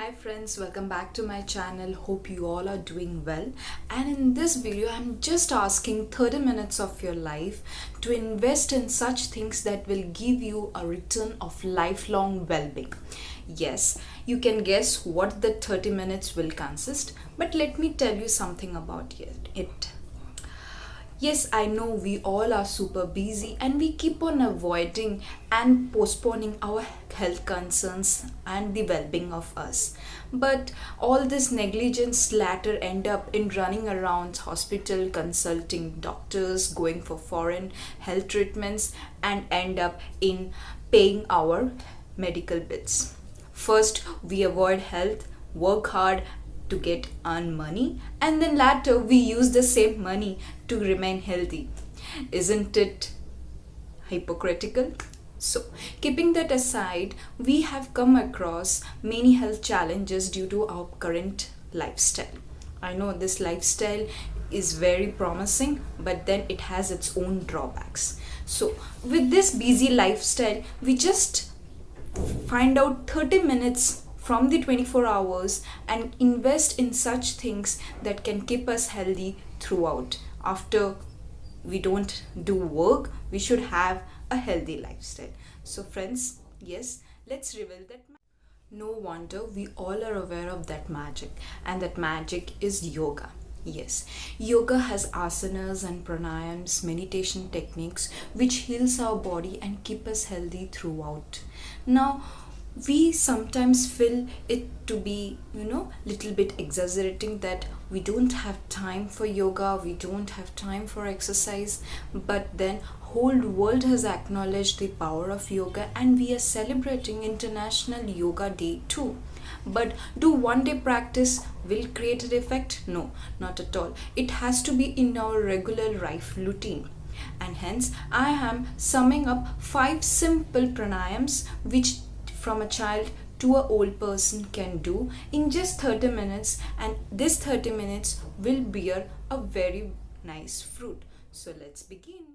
Hi friends, welcome back to my channel. Hope you all are doing well. And in this video, I'm just asking 30 minutes of your life to invest in such things that will give you a return of lifelong well-being. Yes, you can guess what the 30 minutes will consist, but let me tell you something about it. Yes, I know we all are super busy and we keep on avoiding and postponing our health concerns and the well-being of us. But all this negligence latter end up in running around hospital, consulting doctors, going for foreign health treatments and end up in paying our medical bills. First, we avoid health, work hard to get earn money, and then later we use the same money to remain healthy. Isn't it hypocritical? So, keeping that aside, we have come across many health challenges due to our current lifestyle. I know this lifestyle is very promising, but then it has its own drawbacks. So, with this busy lifestyle, we just find out 30 minutes from the 24 hours and invest in such things that can keep us healthy throughout. After we don't do work, we should have a healthy lifestyle. So friends, yes, let's reveal that. No wonder we all are aware of that magic, and that magic is yoga. Yes, yoga has asanas and pranayams, meditation techniques which heals our body and keep us healthy throughout. Now, we sometimes feel it to be little bit exaggerating that we don't have time for yoga, we don't have time for exercise, but then whole world has acknowledged the power of yoga and we are celebrating International Yoga Day too. But do one day practice will create an effect? No, not at all. It has to be in our regular life routine, and hence I am summing up 5 simple pranayams which from a child to a old person can do in just 30 minutes, and this 30 minutes will bear a very nice fruit. So let's begin.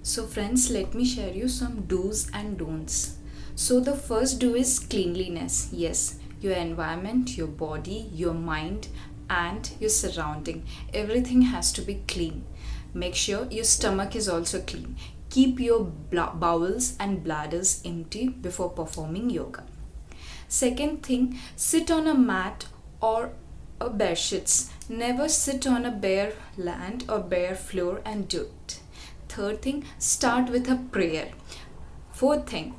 So, friends, let me share you some do's and don'ts. So, the first do is cleanliness. Yes, your environment, your body, your mind, and your surrounding. Everything has to be clean. Make sure your stomach is also clean. Keep your bowels and bladders empty before performing yoga. Second thing, sit on a mat or a bare sheets. Never sit on a bare land or bare floor and do it. Third thing, start with a prayer. Fourth thing,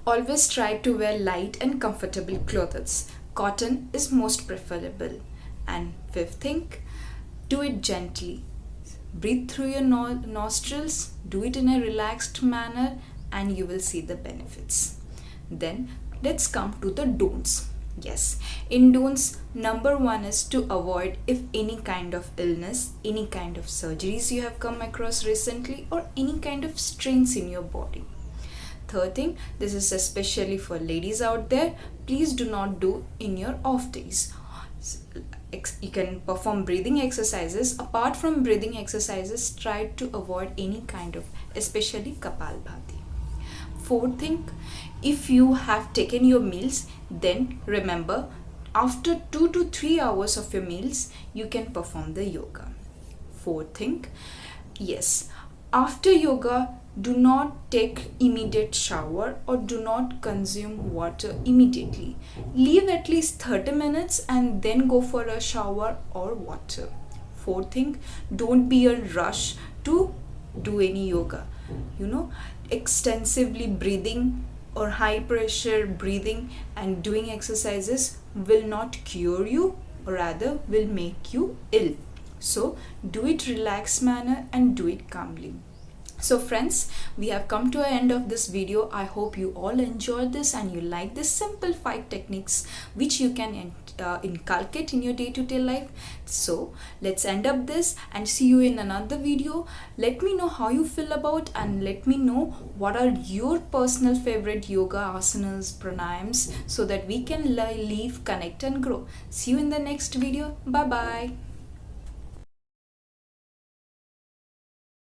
always try to wear light and comfortable clothes. Cotton is most preferable. And fifth thing, do it gently. Breathe through your nostrils, do it in a relaxed manner, and you will see the benefits. Then let's come to the don'ts. Yes, in don'ts, number one is to avoid if any kind of illness, any kind of surgeries you have come across recently, or any kind of strains in your body. Third thing, this is especially for ladies out there, please do not do in your off days. You can perform breathing exercises. Apart from breathing exercises, try to avoid any kind of, especially Kapalbhati. Fourth thing, if you have taken your meals, then remember after 2 to 3 hours of your meals, you can perform the yoga. Fourth thing, yes, after yoga, do not take immediate shower or do not consume water immediately. Leave at least 30 minutes and then go for a shower or water. Fourth thing, don't be a rush to do any yoga. Extensively breathing or high pressure breathing and doing exercises will not cure you, or rather will make you ill. So do it relaxed manner and do it calmly. So friends, we have come to an end of this video. I hope you all enjoyed this and you like this simple 5 techniques which you can inculcate in your day-to-day life. So let's end up this and see you in another video. Let me know how you feel about, and let me know what are your personal favorite yoga asanas, pranayams, so that we can live, connect and grow. See you in the next video. Bye bye.